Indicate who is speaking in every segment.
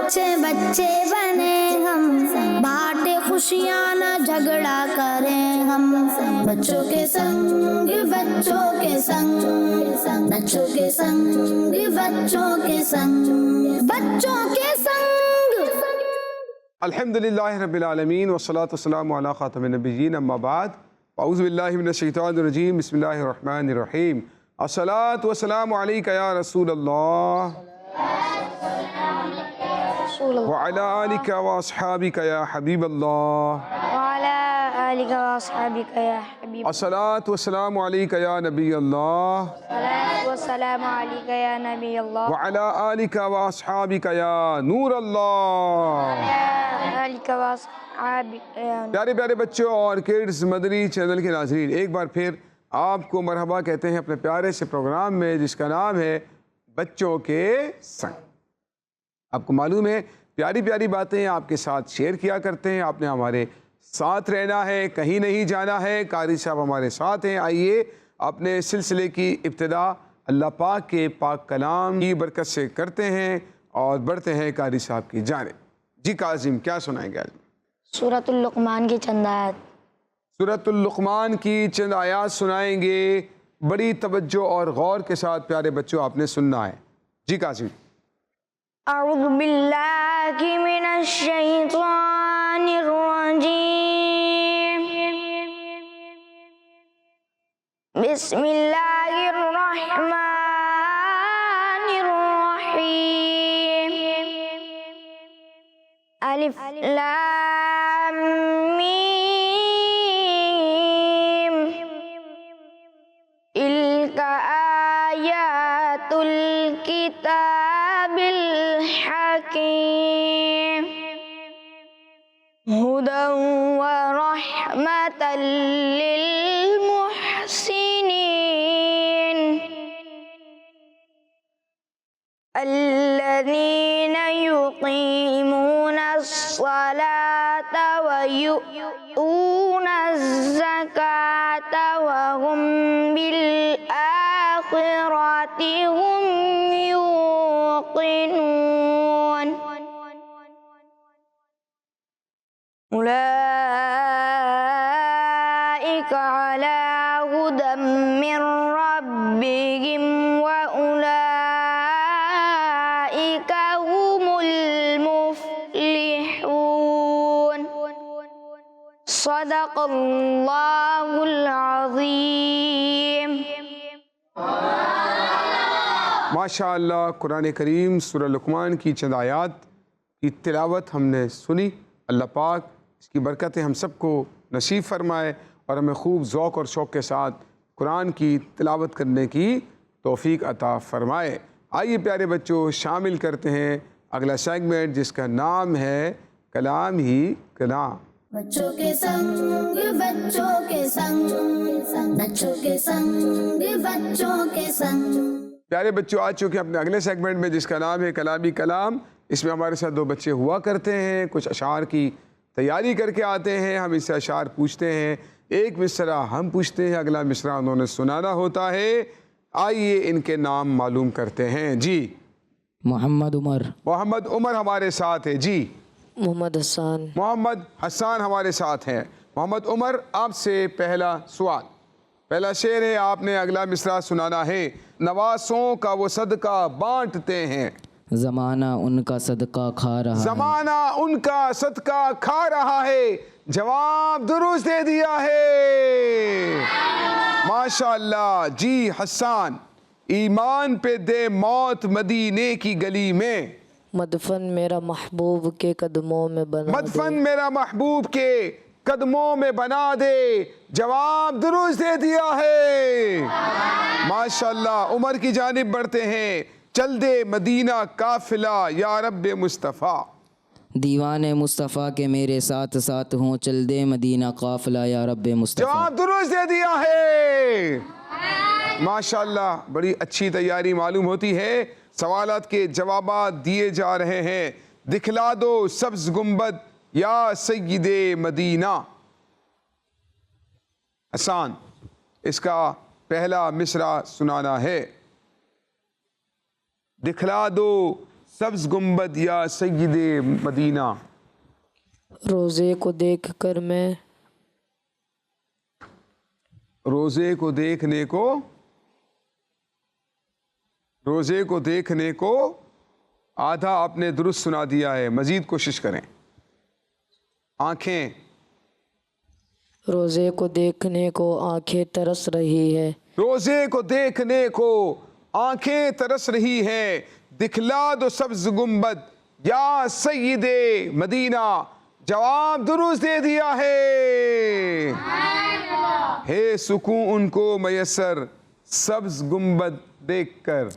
Speaker 1: बच्चे बच्चे बने हम, बांटे खुशियाँ न झगड़ा करें हम। बच्चों के संग बच्चों के संग, बच्चों के संग बच्चों के संग, बच्चों के संग।
Speaker 2: अल्हम्दुलिल्लाहि रब्बिल आलमीन वस्सलातु वस्सलामु अला खातमिन नबिय्यीन अम्मा बाद औज़ु बिल्लाहि मिनश शैतानिर रजीम बिस्मिल्लाहिर रहमानिर रहीम। अस्सलातु वस्सलामु अलैका या रसूल अल्लाह व अला आलिका व अस्हाबिका या हबीब अल्लाह। अस्सलातु वस्सलामु अलैका या नबी अल्लाह व अला आलिका व अस्हाबिका या नूर अल्लाह। प्यारे प्यारे बच्चों और किड्स मदनी चैनल के नाज़रीन, एक बार फिर आपको मरहबा कहते हैं अपने प्यारे से प्रोग्राम में जिसका नाम है बच्चों के संग। आपको मालूम है प्यारी प्यारी बातें आपके साथ शेयर किया करते हैं, आपने हमारे साथ रहना है, कहीं नहीं जाना है। कारी साहब हमारे साथ हैं। आइए अपने सिलसिले की इब्तिदा अल्लाह पाक के पाक कलाम की बरकत से करते हैं और बढ़ते हैं कारी साहब की जानिब। जी काजिम, क्या सुनाएंगे आज?
Speaker 3: सूरतुल लुक़मान की चंद आयत।
Speaker 2: सूरतुल लुक़मान की चंद आयात सुनाएंगे। बड़ी तवज्जो और गौर के साथ प्यारे बच्चों आपने सुनना है। जी काजिम।
Speaker 3: अऊज़ु बिल्लाहि मिनश शैतानिर रजीम। बिस्मिल्लाहिर रहमानिर रहीम। अलिफ लाम मीम। तिल्का आयातुल किताबिल हकीम। हुदन व रहमतल लिल मुहसिनीन। अल्लज़ीना युक़ीमूनस सलाता व यु'तूनज़ ज़काता व हुम बिल आखिरति हुम यूक़िनून। उलाइका अला हुदम मिर रब्बिहिम व उलाइका हुमुल मुफ्लिहून। सदक़ल्लाहुल अज़ीम।
Speaker 2: माशाअल्लाह, कुरान करीम सूरह लुक़मान की चंद आयात की तिलावत हमने सुनी। अल्लाह पाक इसकी बरकतें हम सबको नसीब फरमाए और हमें खूब ज़ौक़ और शौक़ के साथ कुरान की तिलावत करने की तौफ़ीक अता फरमाए। आइए प्यारे बच्चों, शामिल करते हैं अगला सेगमेंट जिसका नाम है कलाम ही कलाम।
Speaker 1: बच्चों के संग बच्चों के संग, बच्चों के संग बच्चों के संग।
Speaker 2: प्यारे बच्चों, आ चुके हैं अपने अगले सेगमेंट में जिसका नाम है कलामी कलाम। इसमें हमारे साथ दो बच्चे हुआ करते हैं, कुछ अशार की तैयारी करके आते हैं। हम इससे अशार पूछते हैं, एक मिसरा हम पूछते हैं, अगला मिसरा उन्होंने सुनाना होता है। आइए इनके नाम मालूम करते हैं। जी।
Speaker 4: मोहम्मद उमर।
Speaker 2: मोहम्मद उमर हमारे साथ है। जी।
Speaker 4: मोहम्मद हसन।
Speaker 2: मोहम्मद हसन हमारे साथ हैं। मोहम्मद उमर, आपसे पहला सवाल, पहला शेर है, आपने अगला मिसरा सुनाना है। नवासों का वो सदका बांटते हैं,
Speaker 4: ज़माना उनका सदका खा रहा है।
Speaker 2: ज़माना उनका सदका खा रहा है। जवाब दुरुस्त दे दिया है, माशाअल्लाह। जी हसन, ईमान पे दे मौत मदीने की गली में।
Speaker 4: मदफन मेरा महबूब के कदमों में बना
Speaker 2: मदफन मेरा महबूब के कदमों में बना दे। जवाब दुरुस्त दे दिया है, माशाअल्लाह। उमर की जानिब बढ़ते हैं। चल दे मदीना काफिला या रब्बे मुस्तफ़ा।
Speaker 4: दीवाने मुस्तफ़ा के मेरे साथ साथ हों, चल दे मदीना काफिला या रब्बे मुस्तफ़ा।
Speaker 2: जवाब दुरुस्त दे दिया है, माशाअल्लाह। बड़ी अच्छी तैयारी मालूम होती है। सवालात के जवाबात दिए जा रहे हैं। दिखला दो सब्ज़ गुंबद या सय्यदे मदीना। आसान, इसका पहला मिसरा सुनाना है। दिखला दो सब्ज गुंबद या सय्यदे मदीना।
Speaker 5: रोज़े को देखकर मैं
Speaker 2: रोज़े को देखने को आधा आपने दुरुस्त सुना दिया है, मजीद कोशिश करें। आंखें,
Speaker 5: रोज़े को देखने को आंखें तरस रही है।
Speaker 2: रोज़े को देखने को आंखें तरस रही है, दिखला दो सब्ज गुंबद या सय्यदे मदीना। जवाब दुरुस्त दे दिया है। हे सुकून उनको मयसर सब्ज गुंबद देखकर।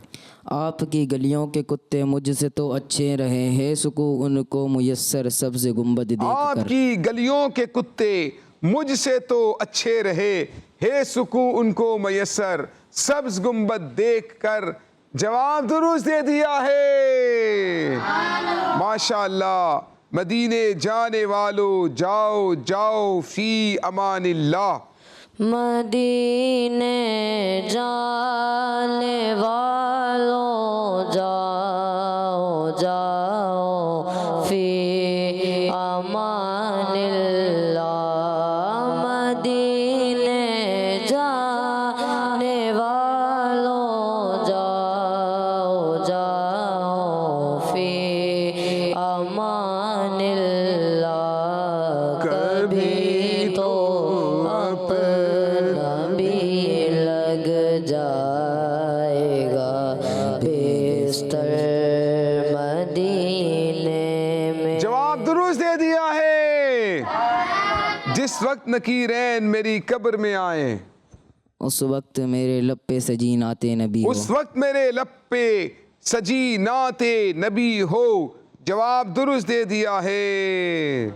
Speaker 4: आपकी गलियों के कुत्ते मुझसे तो अच्छे रहे हैं, सुकून उनको मुयस्सर सब्ज़ गुंबद देखकर।
Speaker 2: आपकी गलियों के कुत्ते मुझसे तो अच्छे रहे, हे सुकून उनको मयसर सब्ज गुंबद देखकर। जवाब दुरुस्त दे दिया है। माशाअल्लाह। मदीने जाने वालों जाओ जाओ फी अमानिल्लाह।
Speaker 5: मदीने जाने वालों जाओ जाओ फी अमानिल्लाह। मदीने जाने वालों जाओ जाओ फी अमानिल्लाह। कभी तो अपना भी लग जाएगा बिस्तर मदीने में।
Speaker 2: जवाब दुरुस्त दे दिया है। जिस वक्त नकीरैन मेरी कब्र में आए,
Speaker 4: उस वक्त मेरे लब पे सजी नाते नबी हो।
Speaker 2: उस वक्त मेरे लब पे सजी नाते नबी हो। जवाब दुरुस्त दे दिया है।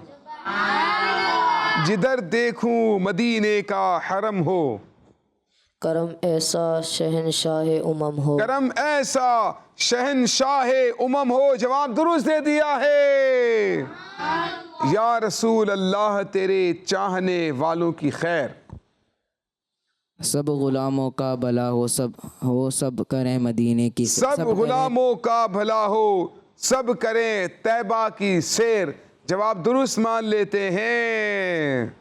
Speaker 2: जिधर देखूं मदीने का हरम हो,
Speaker 5: करम ऐसा शहनशाह उमम हो।
Speaker 2: करम ऐसा शहनशाह उमम हो। जवाब दुरुस्त दे दिया है। या रसूल अल्लाह तेरे चाहने वालों की खैर,
Speaker 4: सब गुलामों का भला हो, सब करें मदीने की।
Speaker 2: सब गुलामों का भला हो, सब करें तैबा की सैर। जवाब दुरुस्त मान लेते हैं।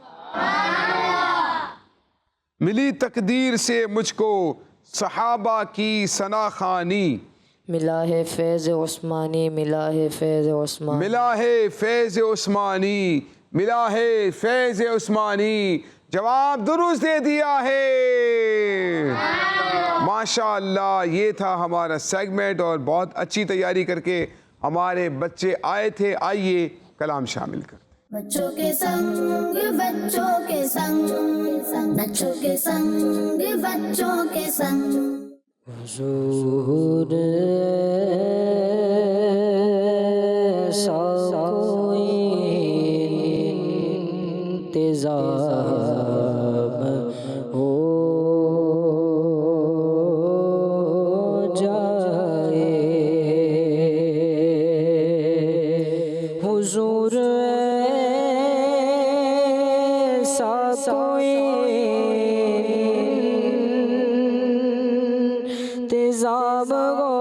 Speaker 2: मिली तकदीर से मुझको सहाबा की सनाखानी।
Speaker 5: मिला है फैज़ उस्मानी, मिला है फैज़ उस्मानी।
Speaker 2: मिला है फैज़ उस्मानी, मिला है फैज़ उस्मानी। जवाब दुरुस्त दे दिया है। माशाअल्लाह। ये था हमारा सेगमेंट और बहुत अच्छी तैयारी करके हमारे बच्चे आए थे। आइए कलाम शामिल करते।
Speaker 1: बच्चों के संग बच्चों के संग, बच्चों के संग बच्चों के संग।
Speaker 5: हुजूर सा कोई इंतज़ाम हो जाए। हुजूर सा कोई इंतज़ाम हो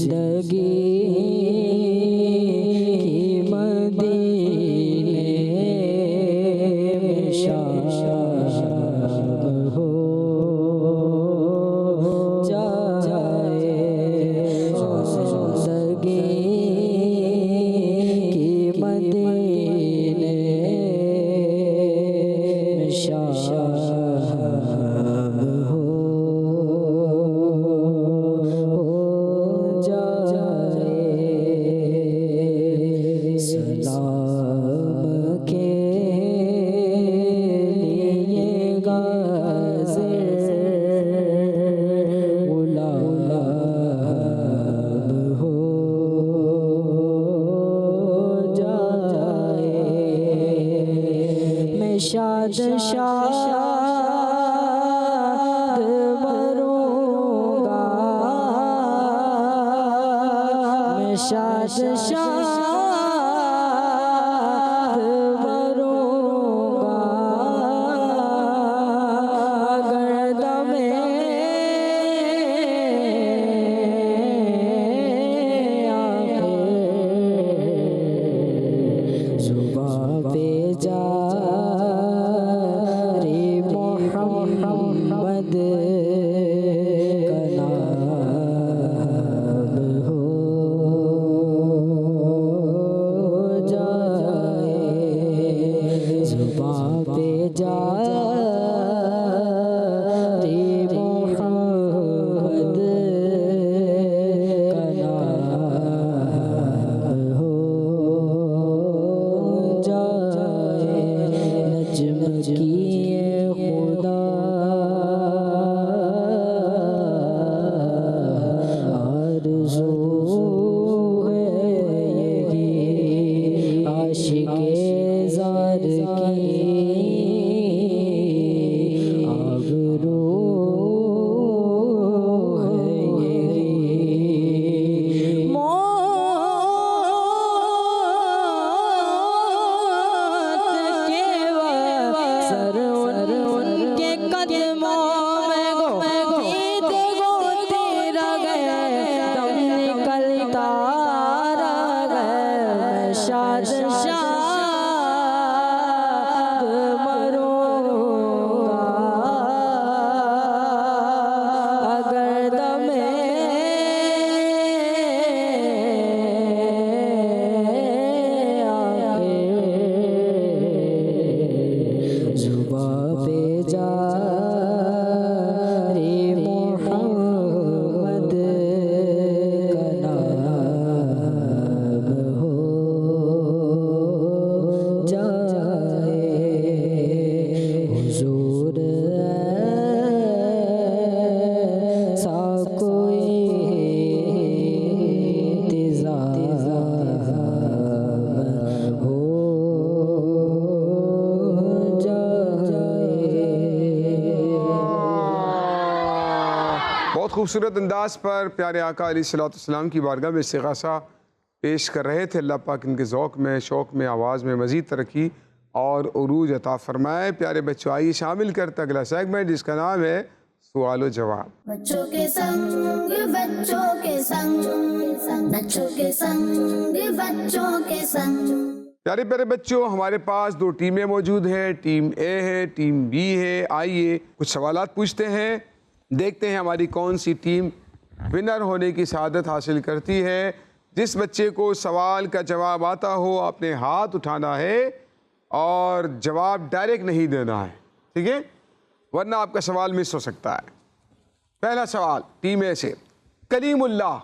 Speaker 4: जिंदगी की मदीने में शाम हो जाए, जिंदगी की मदीने में शाम हो जाए। सलाम के लिए गाज़िर गुलाब हो जाए। मैं शाद मरूंगा, मैं शाद मरूंगा, अगर दमे जुबां पे जारी मोहम्मद का नाम हो जाए, जुबां पे जारी मोहम्मद का नाम हो जाए। नज्म किए खुदा आरज़ू है यही आशिक़े ज़ार की, आबरू है यही मौत के सर उनके कदमों में गीत गोते रह गए, दम निकलता रह गए। मैं शाद मरूंगा, अगर दमे जुबां पे जारी मोहम्मद का नाम हो जाए। हुजूर ऐसा कोई इंतज़ाम हो
Speaker 2: बहुत खूबसूरत अंदाज पर प्यारे आका अलैहिस्सलाम की बारगाह में इस्तिग़ासा पेश कर रहे थे। अल्लाह पाक इनके ज़ौक़ में, शौक़ में, आवाज़ में मज़ीद तरक्की और उरूज अता फ़रमाए। प्यारे बच्चों, आइए शामिल करते अगला सेगमेंट जिसका नाम है सवाल व जवाब।
Speaker 1: बच्चों के संग बच्चों के संग बच्चों के संग।
Speaker 2: प्यारे प्यारे बच्चों, हमारे पास दो टीमें मौजूद हैं, टीम ए है, टीम बी है। आइए कुछ सवालात पूछते हैं, देखते हैं हमारी कौन सी टीम विनर होने की सआदत हासिल करती है। जिस बच्चे को सवाल का जवाब आता हो आपने हाथ उठाना है और जवाब डायरेक्ट नहीं देना है, ठीक है, वरना आपका सवाल मिस हो सकता है। पहला सवाल टीम ए से, कलीमुल्लाह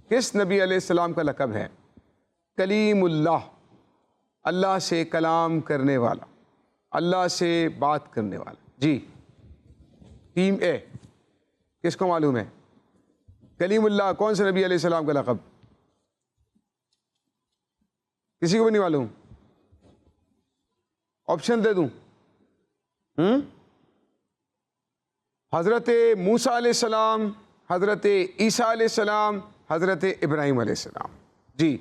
Speaker 2: किस नबी अलैहिस्सलाम का लक़ब है? कलीमुल्लाह, अल्लाह से कलाम करने वाला, अल्लाह से बात करने वाला। जी, टीम ए, किसको मालूम है कलीमुल्लाह कौन से नबी अलैहिस्सलाम का लक़ब? किसी को भी नहीं मालूम? ऑप्शन दे दूं? हज़रत मूसा अलैहिस्सलाम, हज़रत ईसा अलैहिस्सलाम, हज़रत इब्राहीम अलैहिस्सलाम। जी,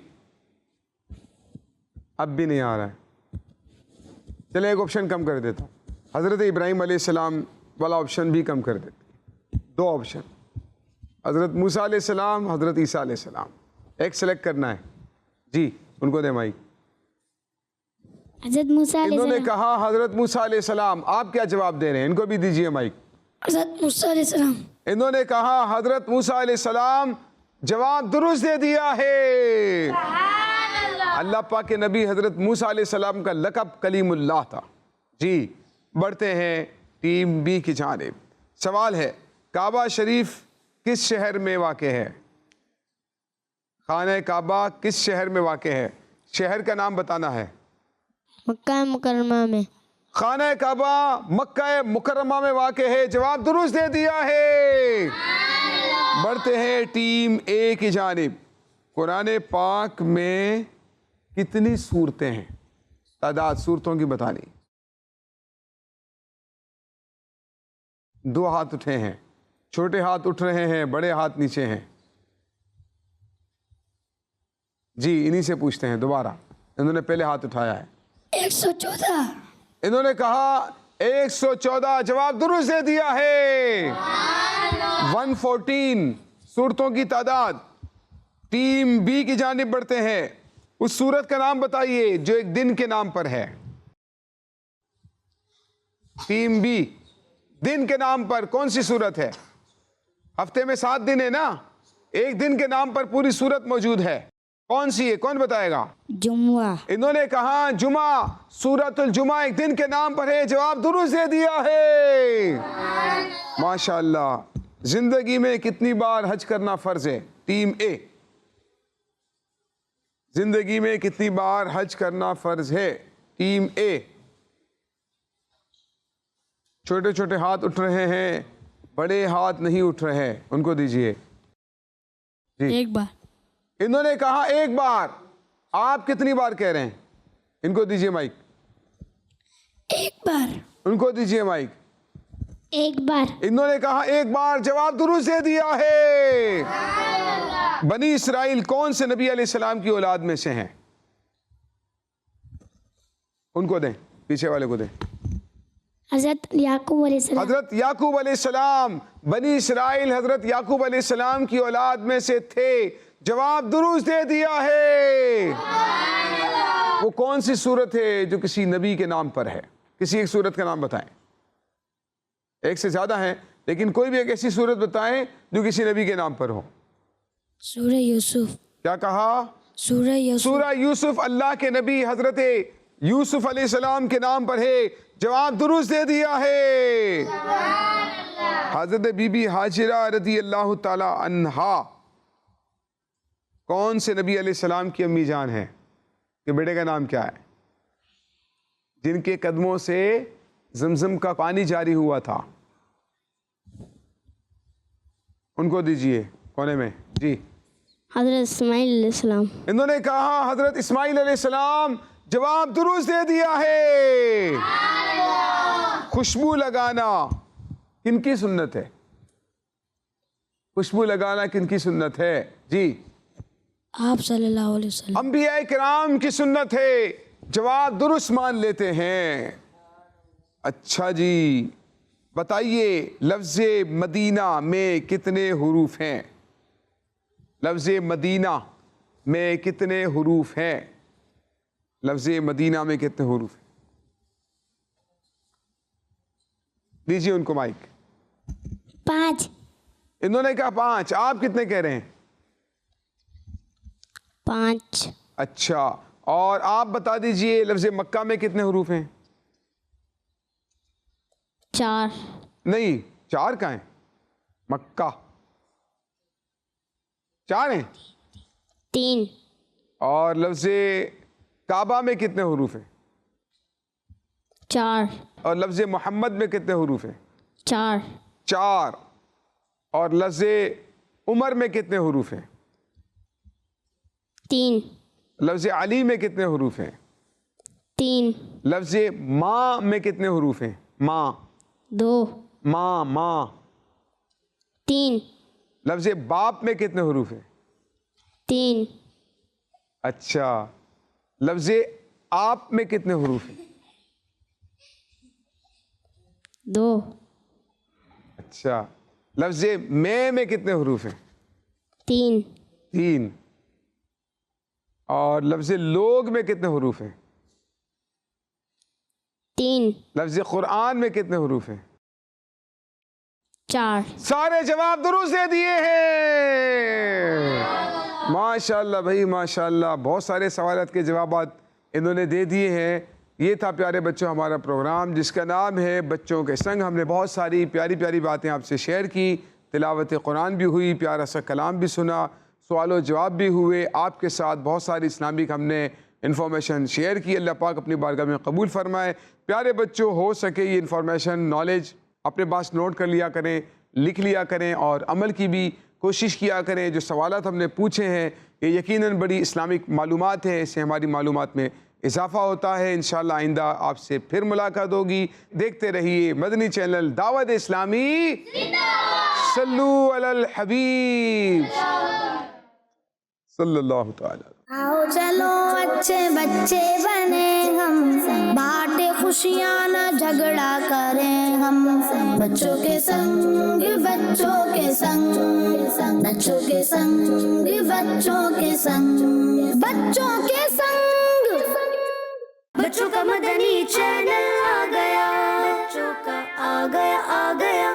Speaker 2: अब भी नहीं आ रहा है, चले एक ऑप्शन कम कर देता हूँ, हज़रत इब्राहीम अलैहिस्सलाम वाला ऑप्शन भी कम कर देते, दो ऑप्शन। हज़रत मूसा अलैहिस्सलाम, हज़रत ईसा अलैहिस्सलाम, एक सेलेक्ट करना है जी, उनको दे माइक।
Speaker 1: हज़रत मूसा
Speaker 2: इन्होंने कहा हज़रत मूसा अलैहिस्सलाम, आप क्या जवाब दे रहे हैं? इनको भी दीजिए माइक।
Speaker 1: हज़रत मूसा अलैहिस्सलाम।
Speaker 2: इन्होंने कहा हज़रत मूसा अलैहिस्सलाम, जवाब दुरुस्त दे दिया है। अल्लाह पाक के नबी हज़रत मूसा अलैहिस्सलाम का लक़ब कलीमुल्लाह था जी। बढ़ते हैं टीम बी की जानिब। सवाल है, काबा शरीफ किस शहर में वाक़े है? खाना काबा किस शहर में वाक़े है? शहर का नाम बताना है।
Speaker 1: मक्का मुकर्रमा में।
Speaker 2: खाना काबा मक्का मुकर्रमा में वाक़े है, जवाब दुरुस्त दे दिया है। बढ़ते हैं टीम ए की जानिब। कुरान पाक में कितनी सूरतें हैं? तादाद सूरतों की बतानी। 2 हाथ उठे हैं, छोटे हाथ उठ रहे हैं, बड़े हाथ नीचे हैं जी। इन्हीं से पूछते हैं दोबारा, इन्होंने पहले हाथ उठाया है।
Speaker 1: 114।
Speaker 2: इन्होंने कहा 114, जवाब दुरुस्त दे दिया है। 114 सूरतों की तादाद। टीम बी की जानिब बढ़ते हैं। उस सूरत का नाम बताइए जो एक दिन के नाम पर है। टीम बी, दिन के नाम पर कौन सी सूरत है? हफ्ते में 7 दिन है ना, एक दिन के नाम पर पूरी सूरत मौजूद है, कौन सी है? कौन बताएगा?
Speaker 1: जुम्मा।
Speaker 2: इन्होंने कहा जुमा, सूरतुल जुमा एक दिन के नाम पर है, जवाब दुरुस्त दे दिया है। माशाअल्लाह। जिंदगी में कितनी बार हज करना फर्ज है? टीम ए, जिंदगी में कितनी बार हज करना फर्ज है? टीम ए। छोटे छोटे हाथ उठ रहे हैं, बड़े हाथ नहीं उठ रहे हैं, उनको दीजिए जी।
Speaker 1: एक बार।
Speaker 2: इन्होंने कहा एक बार, आप कितनी बार कह रहे हैं? इनको दीजिए माइक।
Speaker 1: एक बार।
Speaker 2: उनको दीजिए माइक।
Speaker 1: एक बार।
Speaker 2: इन्होंने कहा एक बार, जवाब दुरुस्त दे दिया है। बनी इसराइल कौन से नबी अलैहिस्सलाम की औलाद में से हैं? उनको दें, पीछे वाले को दें।
Speaker 1: हज़रत याकूब अलैहिस्सलाम।
Speaker 2: हजरत याकूब अलैहिस्सलाम, बनी इसराइल हजरत याकूब अलैहिस्सलाम की औलाद में से थे, जवाब दुरुस्त दे दिया है। वो कौन सी सूरत है जो किसी नबी के नाम पर है? किसी एक सूरत का नाम बताएं। एक से ज्यादा है, लेकिन कोई भी एक ऐसी सूरत बताएं जो किसी नबी के नाम पर हो।
Speaker 1: सूरह यूसुफ।
Speaker 2: क्या कहा?
Speaker 1: सूरह यूसुफ।
Speaker 2: सूरह यूसुफ अल्लाह के नबी हजरत यूसुफ अलैहिस्सलाम के नाम पर है, जवाब दुरुस्त दे दिया है। हजरत बीबी हाजिरा रज़ी अल्लाह ताला अन्हा कौन से नबी अलैहिस्सलाम की अम्मी जान है? कि बेटे का नाम क्या है? जिनके कदमों से जमजम का पानी जारी हुआ था, उनको दीजिए कोने में जी।
Speaker 1: हज़रत इस्माइल अलैहिस्सलाम।
Speaker 2: इन्होंने कहा हजरत इस्माइल अलैहिस्सलाम, जवाब दुरुस्त दे दिया है। खुशबू लगाना किनकी सुन्नत है? खुशबू लगाना किनकी सुन्नत है जी?
Speaker 1: आप सल्लल्लाहु अलैहि वसल्लम।
Speaker 2: अंबिया किराम की सुन्नत है, जवाब दुरुस्त मान लेते हैं। अच्छा जी, बताइए लफ्ज़े मदीना में कितने हुरूफ हैं? लफ्ज़े मदीना में कितने हुरूफ हैं? लफ्ज़े मदीना में कितने हुरूफ हैं? दीजिए उनको माइक।
Speaker 1: 5।
Speaker 2: इन्होंने कहा 5, आप कितने कह रहे हैं?
Speaker 1: 5।
Speaker 2: अच्छा, और आप बता दीजिए लफ्ज़ मक्का में कितने हुरूफ हैं?
Speaker 1: 4।
Speaker 2: नहीं, 4 कहाँ हैं? मक्का 4 हैं।
Speaker 1: 3।
Speaker 2: और लफ्ज़ काबा में कितने हुरूफ हैं?
Speaker 1: 4।
Speaker 2: और लफ्ज़ मोहम्मद में कितने हुरूफ हैं?
Speaker 1: 4।
Speaker 2: 4। और लफ्ज़ उमर में कितने हुरूफ हैं?
Speaker 1: 3।
Speaker 2: लफ्ज़ अली में कितने हुरूफ हैं?
Speaker 1: 3।
Speaker 2: लफ्ज़ माँ में कितने हुरूफ हैं? माँ
Speaker 1: 2।
Speaker 2: माँ माँ।
Speaker 1: 3।
Speaker 2: लफ्ज़ बाप में कितने हुरूफ हैं?
Speaker 3: 3
Speaker 2: अच्छा, लफ्ज़ आप में कितने हुरूफ हैं?
Speaker 3: 2
Speaker 2: अच्छा, लफ्ज़ में कितने हरूफ हैं?
Speaker 3: 3
Speaker 2: 3। और लफ्ज़ लोग में कितने हरूफ हैं?
Speaker 3: 3
Speaker 2: लफ्ज़ कुरान में कितने हरूफ हैं?
Speaker 3: 4
Speaker 2: सारे जवाब दुरुस्त दे दिए हैं। माशाल्लाह भाई माशाल्लाह, बहुत सारे सवालात के जवाब इन्होंने दे दिए हैं। ये था प्यारे बच्चों हमारा प्रोग्राम जिसका नाम है बच्चों के संग। हमने बहुत सारी प्यारी प्यारी बातें आपसे शेयर की, तिलावत कुरान भी हुई, प्यारा सा कलाम भी सुना, सवाल जवाब भी हुए, आपके साथ बहुत सारी इस्लामिक हमने इन्फॉर्मेशन शेयर की। अल्लाह पाक अपनी बारगाह में कबूल फरमाए। प्यारे बच्चों, हो सके ये इन्फॉर्मेशन नॉलेज अपने पास नोट कर लिया करें, लिख लिया करें और अमल की भी कोशिश किया करें। जो सवालात हमने पूछे हैं ये यकीनन बड़ी इस्लामिक मालूमात है, इससे हमारी मालूमात में इजाफ़ा होता है। इंशाअल्लाह आइंदा आपसे फिर मुलाकात होगी। देखते रहिए मदनी चैनल दावत इस्लामी। सल्लू अलल हबीब सल्लल्लाहु तआला।
Speaker 1: आओ चलो अच्छे बच्चे बने हम, बांटे खुशियाँ न झगड़ा करें हम। बच्चों के संग बच्चों के संग, बच्चों के संग बच्चों के संग, बच्चों के संग। बच्चों का मदनी चैनल आ गया, बच्चों का आ गया आ गया।